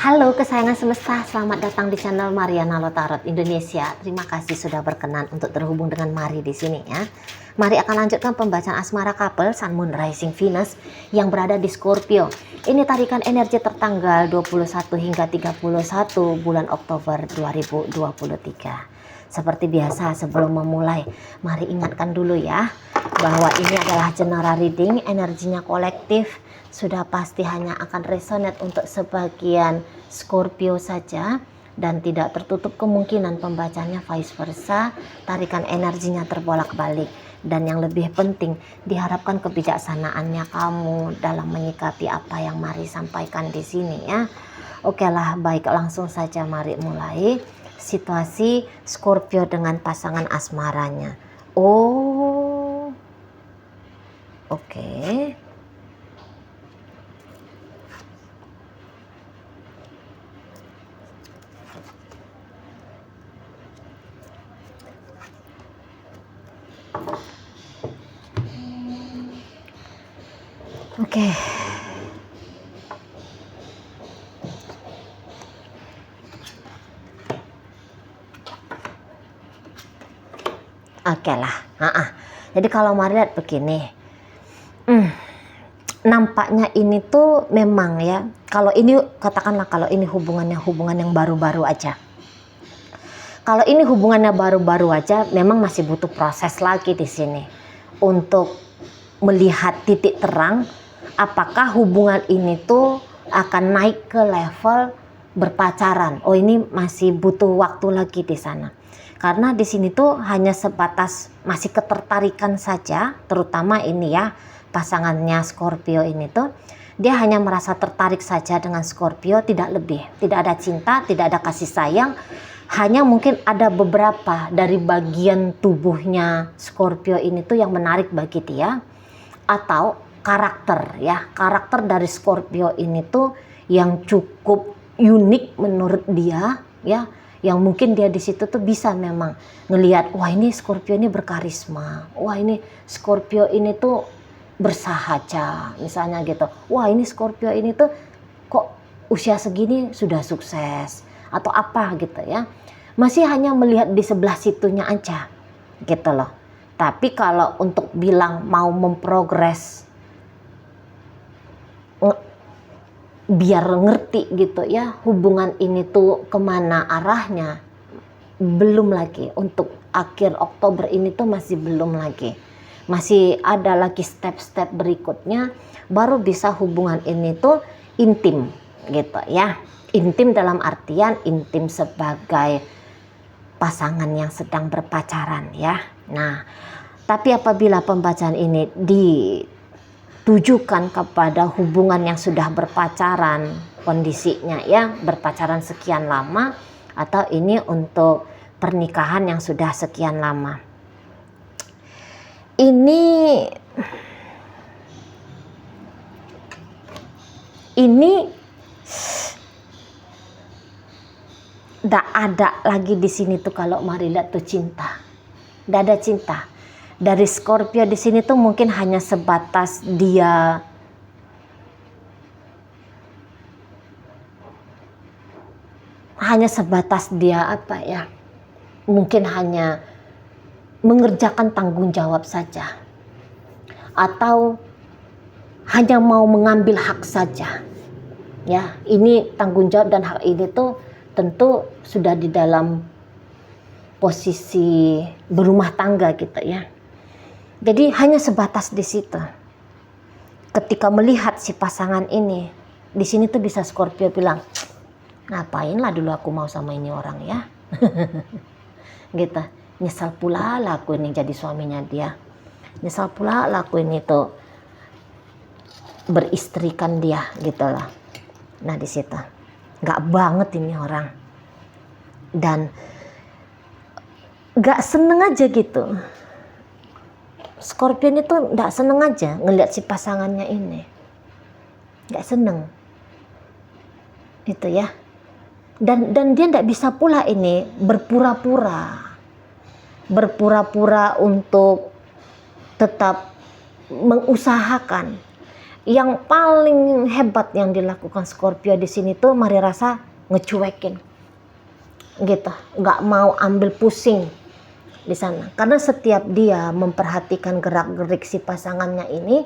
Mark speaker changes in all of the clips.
Speaker 1: Halo kesayangan semesta, selamat datang di channel Mariana Lotarot Indonesia. Terima kasih sudah berkenan untuk terhubung dengan Mari di sini ya. Mari akan lanjutkan pembacaan asmara couple Sun Moon Rising Venus yang berada di Scorpio. Ini tarikan energi tertanggal 21 hingga 31 bulan Oktober 2023. Seperti biasa sebelum memulai, mari ingatkan dulu ya bahwa ini adalah general reading, energinya kolektif. Sudah pasti hanya akan resonate untuk sebagian Scorpio saja dan tidak tertutup kemungkinan pembacanya vice versa, tarikan energinya terbolak-balik. Dan yang lebih penting, diharapkan kebijaksanaannya kamu dalam menyikapi apa yang Mari sampaikan di sini ya. Oke lah, baik, langsung saja mari mulai situasi Scorpio dengan pasangan asmaranya. Oh, oke. Oke. Oke lah. Jadi kalau Mari lihat begini, nampaknya ini tuh memang ya, kalau ini katakanlah kalau ini hubungan yang baru-baru aja. Kalau ini hubungannya baru-baru aja, memang masih butuh proses lagi di sini untuk melihat titik terang apakah hubungan ini tuh akan naik ke level berpacaran. Oh, ini masih butuh waktu lagi di sana. Karena di sini tuh hanya sebatas masih ketertarikan saja, terutama ini ya, pasangannya Scorpio ini tuh dia hanya merasa tertarik saja dengan Scorpio, tidak lebih. Tidak ada cinta, tidak ada kasih sayang. Hanya mungkin ada beberapa dari bagian tubuhnya Scorpio ini tuh yang menarik bagi dia, atau karakter ya, karakter dari Scorpio ini tuh yang cukup unik menurut dia ya, yang mungkin dia di situ tuh bisa memang ngelihat, wah ini Scorpio ini berkarisma, wah ini Scorpio ini tuh bersahaja misalnya gitu, wah ini Scorpio ini tuh kok usia segini sudah sukses atau apa gitu ya. Masih hanya melihat di sebelah situnya aja gitu loh. Tapi kalau untuk bilang mau memprogres biar ngerti gitu ya hubungan ini tuh kemana arahnya, belum lagi. Untuk akhir Oktober ini tuh masih belum lagi. Masih ada lagi step-step berikutnya baru bisa hubungan ini tuh intim gitu ya. Intim dalam artian intim sebagai pasangan yang sedang berpacaran ya. Nah, tapi apabila pembacaan ini ditujukan kepada hubungan yang sudah berpacaran kondisinya ya, berpacaran sekian lama, atau ini untuk pernikahan yang sudah sekian lama, ini tidak ada lagi di sini tuh kalau Mari lihat tuh cinta. Tidak ada cinta. Dari Scorpio di sini tuh mungkin hanya sebatas dia apa ya? Mungkin hanya mengerjakan tanggung jawab saja. Atau hanya mau mengambil hak saja. Ya, ini tanggung jawab dan hak ini tuh tentu sudah di dalam posisi berumah tangga gitu ya. Jadi hanya sebatas di situ. Ketika melihat si pasangan ini, di sini tuh bisa Scorpio bilang, ngapain lah dulu aku mau sama ini orang ya. Gitu. Nyesal pula lah aku ini jadi suaminya dia. Nyesal pula lah aku ini tuh beristrikan dia gitu lah. Nah di situ. Gak banget ini orang, dan gak seneng aja gitu. Scorpion itu gak seneng aja ngeliat si pasangannya ini, gak seneng itu ya. Dan dia gak bisa pula ini berpura-pura untuk tetap mengusahakan. Yang paling hebat yang dilakukan Scorpio di sini tuh mari rasa ngecuekin, gitu, nggak mau ambil pusing di sana. Karena setiap dia memperhatikan gerak-gerik si pasangannya ini,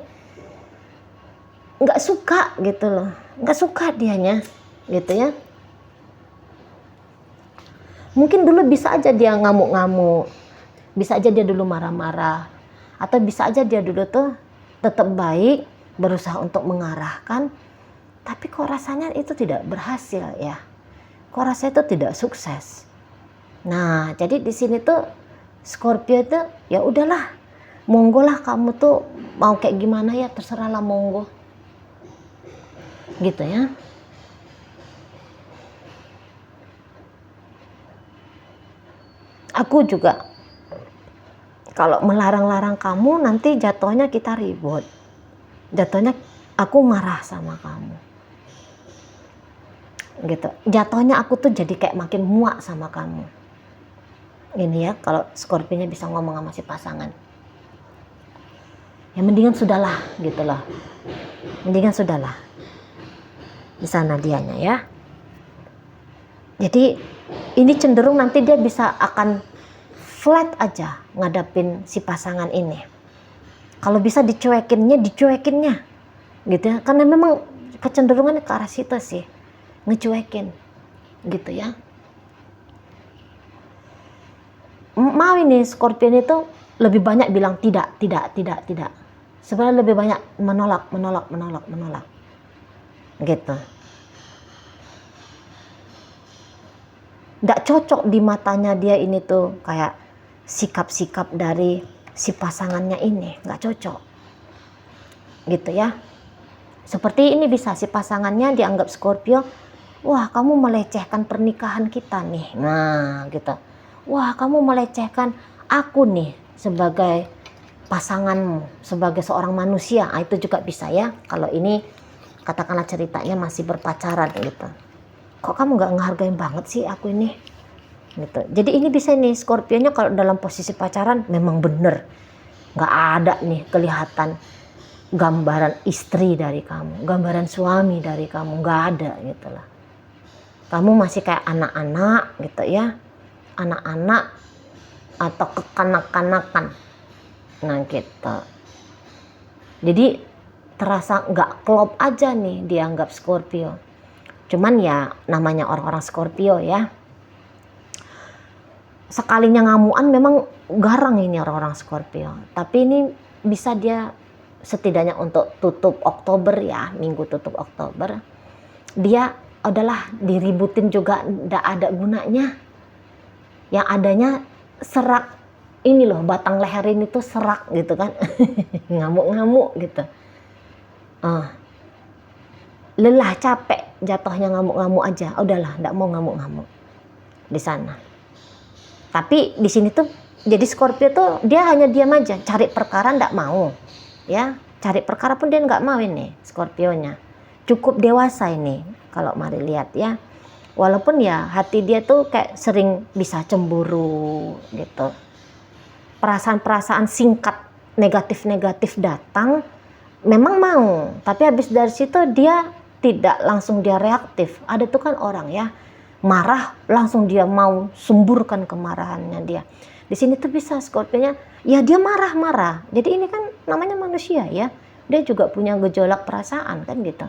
Speaker 1: nggak suka gitu loh, nggak suka dianya, gitu ya. Mungkin dulu bisa aja dia ngamuk-ngamuk, bisa aja dia dulu marah-marah, atau bisa aja dia dulu tuh tetap baik, berusaha untuk mengarahkan, tapi kok rasanya itu tidak berhasil ya, kok rasanya itu tidak sukses. Nah, jadi di sini tuh Scorpio itu ya udahlah, monggo lah kamu tuh mau kayak gimana ya terserahlah, monggo, gitu ya. Aku juga kalau melarang-larang kamu nanti jatuhnya kita ribut. Jatuhnya aku marah sama kamu, gitu. Jatuhnya aku tuh jadi kayak makin muak sama kamu. Ini ya, kalau Scorpio-nya bisa ngomong sama si pasangan. Ya mendingan sudahlah, gitu loh. Mendingan sudahlah. Di sana dianya ya. Jadi ini cenderung nanti dia bisa akan flat aja ngadapin si pasangan ini. Kalau bisa dicuekinnya, gitu ya. Karena memang kecenderungannya ke arah situ sih, ngecuekin, gitu ya. Mau ini Scorpion itu lebih banyak bilang tidak. Sebenarnya lebih banyak menolak, gitu. Nggak cocok di matanya dia ini tuh kayak sikap-sikap dari si pasangannya ini, nggak cocok, gitu ya. Seperti ini bisa si pasangannya dianggap Scorpio, wah kamu melecehkan pernikahan kita nih, nah gitu. Wah kamu melecehkan aku nih sebagai pasanganmu, sebagai seorang manusia, nah, itu juga bisa ya. Kalau ini katakanlah ceritanya masih berpacaran gitu, kok kamu nggak ngehargain banget sih aku ini, gitu. Jadi ini bisa nih Scorpionnya kalau dalam posisi pacaran memang bener nggak ada nih kelihatan gambaran istri dari kamu, gambaran suami dari kamu, nggak ada gitu lah. Kamu masih kayak anak-anak gitu ya, anak-anak atau kekanak-kanakan, nah gitu. Jadi terasa nggak klop aja nih dianggap Scorpio. Cuman ya namanya orang-orang Scorpio ya, sekalinya ngamuan memang garang ini orang-orang Scorpio. Tapi ini bisa dia setidaknya untuk tutup Oktober ya, minggu tutup Oktober, dia adalah diributin juga nggak ada gunanya. Yang adanya serak ini loh, batang leher ini tuh serak gitu kan. Ngamuk-ngamuk gitu. Lelah, capek, jatuhnya ngamuk-ngamuk aja. Udahlah, nggak mau ngamuk-ngamuk di sana. Tapi di sini tuh jadi Scorpio tuh dia hanya diam aja, cari perkara nggak mau, ya cari perkara pun dia nggak mau ini Scorpionya. Cukup dewasa ini kalau mari lihat ya. Walaupun ya hati dia tuh kayak sering bisa cemburu gitu. Perasaan-perasaan singkat negatif-negatif datang, memang mau, tapi habis dari situ dia tidak langsung dia reaktif. Ada tuh kan orang ya, marah langsung dia mau sumburkan kemarahannya dia. Di sini tuh bisa Scorpio-nya ya dia marah-marah. Jadi ini kan namanya manusia ya, dia juga punya gejolak perasaan kan gitu.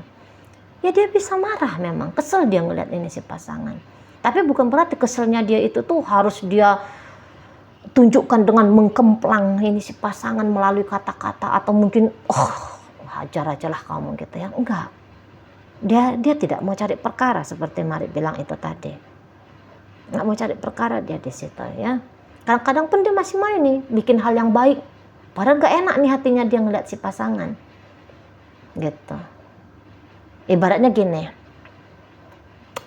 Speaker 1: Ya dia bisa marah, memang kesel dia ngeliat ini si pasangan. Tapi bukan berarti keselnya dia itu tuh harus dia tunjukkan dengan mengkemplang ini si pasangan melalui kata-kata atau mungkin hajar aja lah kamu gitu ya. Enggak. Dia tidak mau cari perkara seperti Mari bilang itu tadi. Nggak mau cari perkara dia di situ ya. Kadang-kadang pun dia masih mau nih bikin hal yang baik. Padahal nggak enak nih hatinya dia ngeliat si pasangan. Gitu. Ibaratnya gini.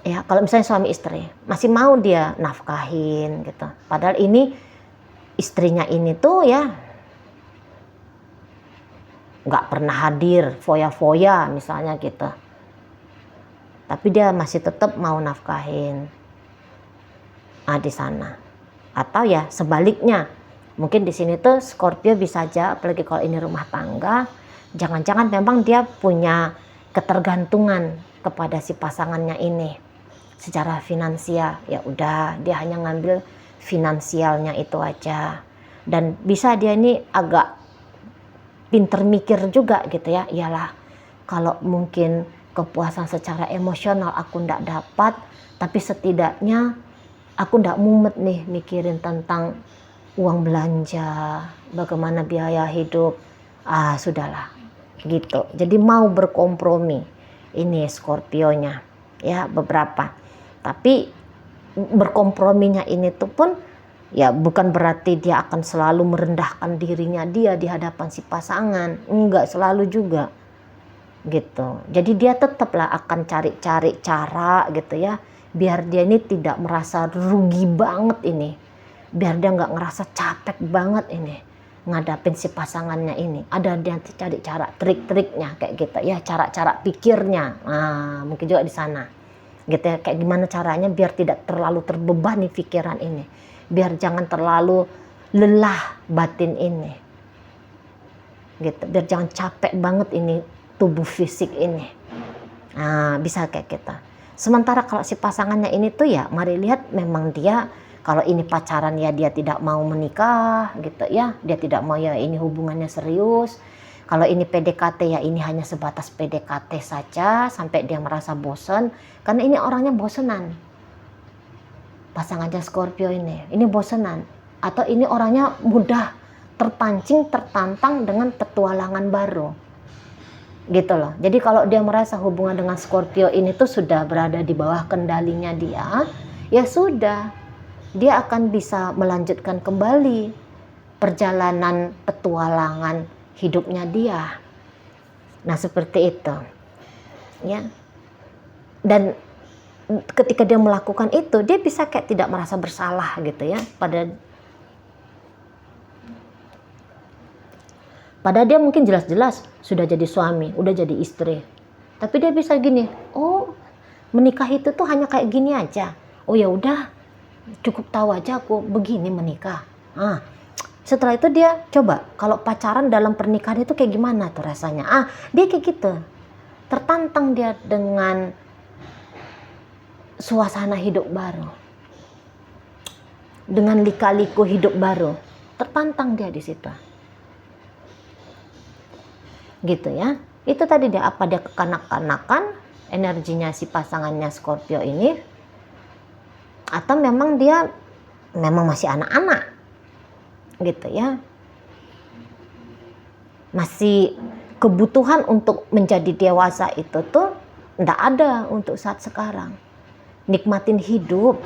Speaker 1: Ya, kalau misalnya suami istri masih mau dia nafkahin gitu. Padahal ini istrinya ini tuh ya nggak pernah hadir, foya-foya misalnya gitu. Tapi dia masih tetap mau nafkahin. Di sana. Atau ya sebaliknya. Mungkin di sini tuh Scorpio bisa aja, apalagi kalau ini rumah tangga, Jangan-jangan memang dia punya ketergantungan kepada si pasangannya ini secara finansial. Ya udah, dia hanya ngambil finansialnya itu aja. Dan bisa dia ini agak pinter mikir juga gitu ya. Iyalah, kalau mungkin kepuasan secara emosional aku ndak dapat, tapi setidaknya aku ndak mumet nih mikirin tentang uang belanja, bagaimana biaya hidup. Sudahlah gitu. Jadi mau berkompromi ini Scorpio-nya ya, beberapa. Tapi berkomprominya ini tuh pun ya bukan berarti dia akan selalu merendahkan dirinya dia di hadapan si pasangan, enggak selalu juga gitu. Jadi dia tetaplah akan cari-cari cara gitu ya, biar dia ini tidak merasa rugi banget ini, biar dia nggak ngerasa capek banget ini ngadapin si pasangannya ini. Ada dia cari cara, trik-triknya kayak gitu ya, cara-cara pikirnya. Mungkin juga di sana gitu ya, kayak gimana caranya biar tidak terlalu terbebani pikiran ini, biar jangan terlalu lelah batin ini gitu, biar jangan capek banget ini tubuh fisik ini. Bisa kayak kita. Sementara kalau si pasangannya ini tuh ya, mari lihat memang dia kalau ini pacaran ya dia tidak mau menikah gitu ya, dia tidak mau ya ini hubungannya serius. Kalau ini PDKT ya ini hanya sebatas PDKT saja sampai dia merasa bosan, karena ini orangnya bosenan. Pasangannya Scorpio ini bosenan, atau ini orangnya mudah terpancing, tertantang dengan petualangan baru. Gitu loh. Jadi kalau dia merasa hubungan dengan Scorpio ini tuh sudah berada di bawah kendalinya dia, ya sudah, dia akan bisa melanjutkan kembali perjalanan petualangan hidupnya dia. Nah seperti itu ya. Dan ketika dia melakukan itu, dia bisa kayak tidak merasa bersalah gitu ya, padahal dia mungkin jelas-jelas sudah jadi suami, udah jadi istri, tapi dia bisa gini, oh menikah itu tuh hanya kayak gini aja, oh ya udah cukup tahu aja aku begini menikah. Setelah itu dia coba kalau pacaran dalam pernikahan itu kayak gimana tuh rasanya. Dia kayak gitu, tertantang dia dengan suasana hidup baru, dengan lika-liku hidup baru, tertantang dia di situ. Gitu ya. Itu tadi dia, apa dia kekanak-kanakan energinya si pasangannya Scorpio ini, atau memang dia memang masih anak-anak gitu ya, masih kebutuhan untuk menjadi dewasa itu tuh ndak ada untuk saat sekarang, nikmatin hidup.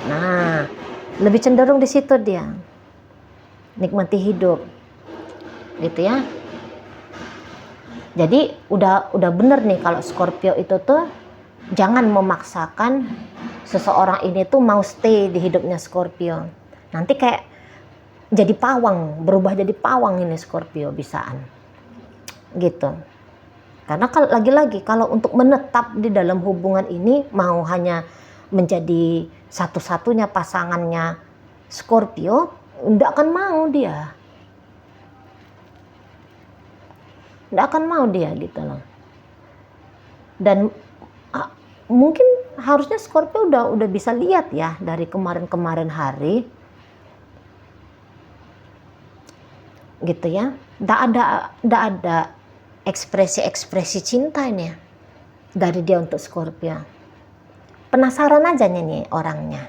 Speaker 1: Nah lebih cenderung di situ dia, nikmati hidup gitu ya. Jadi udah bener nih kalau Scorpio itu tuh jangan memaksakan seseorang ini tuh mau stay di hidupnya Scorpio. Nanti kayak jadi pawang, berubah jadi pawang ini Scorpio bisaan gitu. Karena lagi-lagi kalau untuk menetap di dalam hubungan ini, mau hanya menjadi satu-satunya pasangannya Scorpio, nggak akan mau dia. Nggak akan mau dia gitu loh. Dan mungkin harusnya Scorpio udah bisa lihat ya dari kemarin-kemarin hari gitu ya. Nggak ada ekspresi cinta ini dari dia untuk Scorpio. Penasaran aja nih orangnya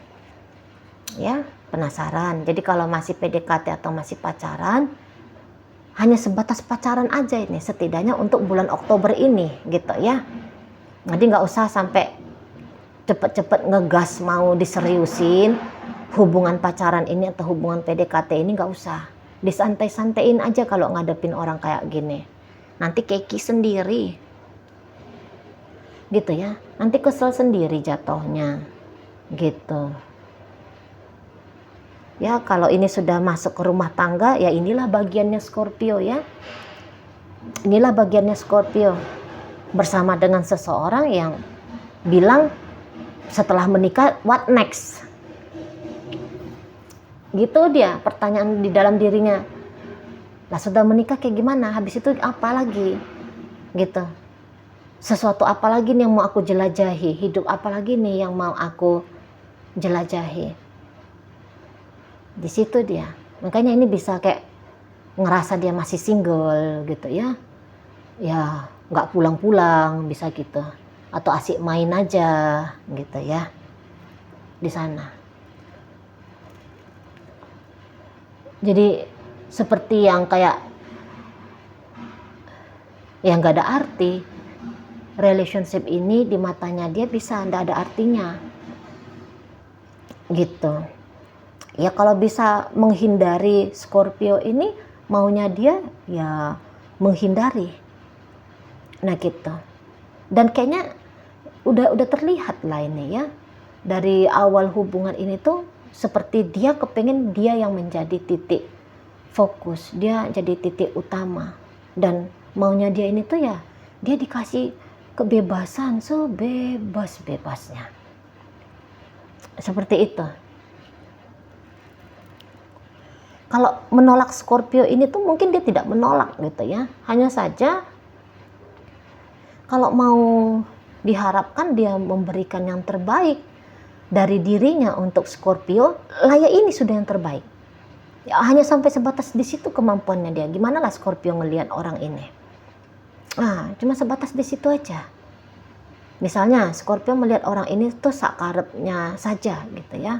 Speaker 1: ya, penasaran. Jadi kalau masih PDKT atau masih pacaran, hanya sebatas pacaran aja ini setidaknya untuk bulan Oktober ini gitu ya. Jadi nggak usah sampai cepet-cepet ngegas mau diseriusin hubungan pacaran ini atau hubungan PDKT ini, nggak usah, disantai-santaiin aja kalau ngadepin orang kayak gini. Nanti keki sendiri gitu ya, nanti kesel sendiri jatuhnya gitu ya. Kalau ini sudah masuk ke rumah tangga ya, inilah bagiannya Scorpio ya, inilah bagiannya Scorpio bersama dengan seseorang yang bilang setelah menikah what next gitu. Dia pertanyaan di dalam dirinya, Lah sudah menikah kayak gimana? Habis itu apa lagi? Gitu. Sesuatu apa lagi nih yang mau aku jelajahi? Hidup apa lagi nih yang mau aku jelajahi? Di situ dia. Makanya ini bisa kayak ngerasa dia masih single gitu ya. Ya, nggak pulang-pulang bisa gitu. Atau asik main aja gitu ya. Di sana. Jadi seperti yang kayak yang nggak ada arti. Relationship ini di matanya dia bisa nggak ada artinya. Gitu. Ya kalau bisa menghindari Scorpio ini, maunya dia ya menghindari. Nah gitu. Dan kayaknya udah terlihat lah ini ya. Dari awal hubungan ini tuh seperti dia kepengen dia yang menjadi titik fokus, dia jadi titik utama. Dan maunya dia ini tuh ya dia dikasih kebebasan sebebas-bebasnya. Seperti itu. Kalau menolak Scorpio ini tuh mungkin dia tidak menolak gitu ya. Hanya saja kalau mau diharapkan dia memberikan yang terbaik dari dirinya untuk Scorpio, lah ya ini sudah yang terbaik. Ya, hanya sampai sebatas di situ kemampuannya dia. Gimana lah Scorpio ngelihat orang ini? Cuma sebatas di situ aja. Misalnya Scorpio melihat orang ini tuh sakarepnya saja gitu ya.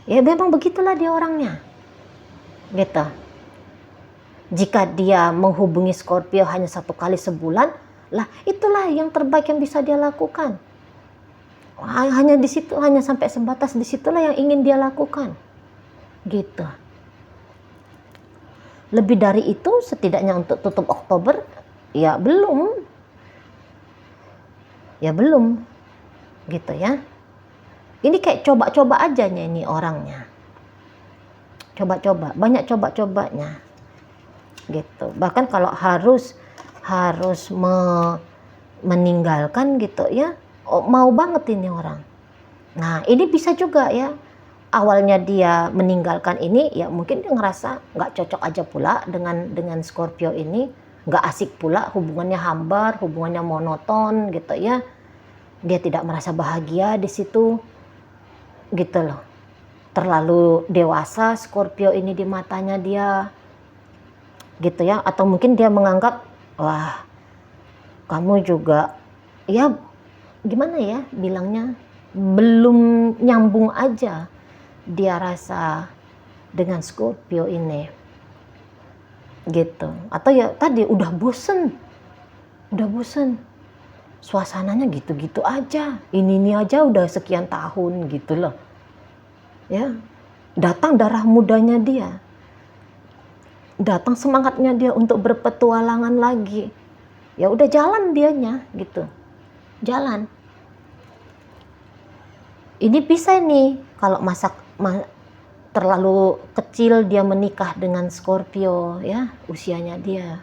Speaker 1: Ya memang begitulah dia orangnya. Gitu. Jika dia menghubungi Scorpio hanya 1 kali sebulan, lah itulah yang terbaik yang bisa dia lakukan. Hanya di situ, hanya sampai sebatas di situlah yang ingin dia lakukan. Gitu. Lebih dari itu setidaknya untuk tutup Oktober ya belum. Ya belum. Gitu ya. Ini kayak coba-coba aja ini orangnya. Coba-coba, banyak coba-cobanya. Gitu. Bahkan kalau harus meninggalkan gitu ya, mau banget ini orang. Nah, ini bisa juga ya. Awalnya dia meninggalkan ini ya mungkin dia ngerasa nggak cocok aja pula dengan Scorpio ini, nggak asik pula, hubungannya hambar, hubungannya monoton gitu ya. Dia tidak merasa bahagia di situ. Gitu loh. Terlalu dewasa Scorpio ini di matanya dia. Gitu ya, atau mungkin dia menganggap wah kamu juga ya gimana ya bilangnya, belum nyambung aja dia rasa dengan Scorpio ini gitu. Atau ya tadi udah bosen suasananya gitu-gitu aja, ini aja udah sekian tahun gitu loh ya. Datang darah mudanya dia, datang semangatnya dia untuk berpetualangan lagi, ya udah jalan dianya gitu, jalan. Ini bisa nih kalau terlalu kecil dia menikah dengan Scorpio ya, usianya dia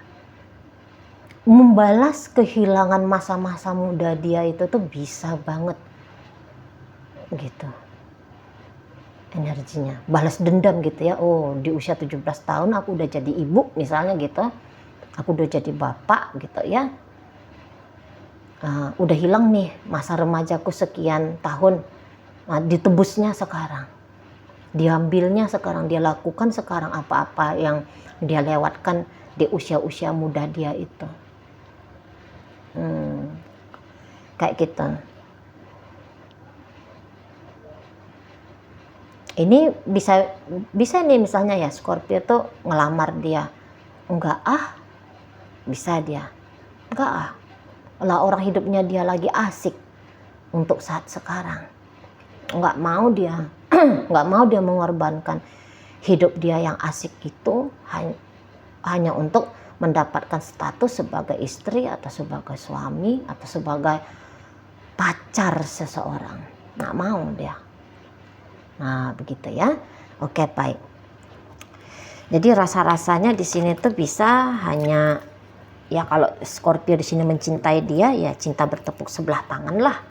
Speaker 1: membalas kehilangan masa-masa muda dia itu tuh bisa banget gitu energinya, balas dendam gitu ya. Oh di usia 17 tahun aku udah jadi ibu misalnya gitu, aku udah jadi bapak gitu ya. Udah hilang nih masa remajaku sekian tahun. Ditebusnya sekarang, diambilnya sekarang, dia lakukan sekarang apa-apa yang dia lewatkan di usia-usia muda dia itu. Kayak gitu. Ini bisa nih misalnya ya Scorpio tuh ngelamar dia, enggak bisa dia, enggak lah orang hidupnya dia lagi asik untuk saat sekarang. Nggak mau dia mengorbankan hidup dia yang asik itu hanya untuk mendapatkan status sebagai istri atau sebagai suami atau sebagai pacar seseorang. Nggak mau dia. Nah begitu ya. Oke baik. Jadi rasa-rasanya di sini tuh bisa hanya ya kalau Scorpio di sini mencintai dia ya cinta bertepuk sebelah tangan lah.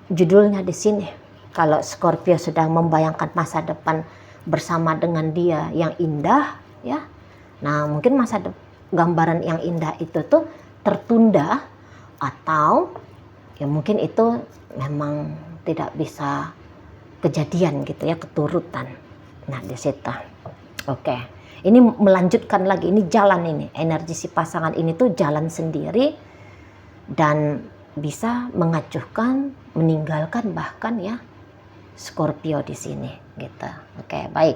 Speaker 1: Judulnya di sini. Kalau Scorpio sedang membayangkan masa depan bersama dengan dia yang indah ya, Nah, mungkin gambaran yang indah itu tuh tertunda, atau ya mungkin itu memang tidak bisa kejadian gitu ya, keturutan. Nah, di situ. Oke. Ini melanjutkan lagi, ini jalan ini. Energi si pasangan ini tuh jalan sendiri dan bisa mengacuhkan, meninggalkan bahkan ya Scorpio di sini gitu. Oke, baik.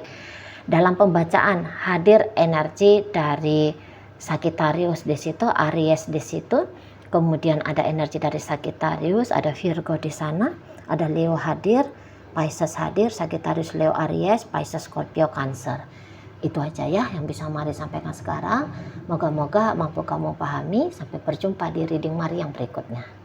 Speaker 1: Dalam pembacaan hadir energi dari Sagittarius di situ, Aries di situ, kemudian ada energi dari Sagittarius, ada Virgo di sana, ada Leo hadir, Pisces hadir, Sagittarius, Leo, Aries, Pisces, Scorpio, Cancer. Itu aja ya yang bisa Mari sampaikan sekarang. Moga-moga mampu kamu pahami. Sampai berjumpa di reading Mari yang berikutnya.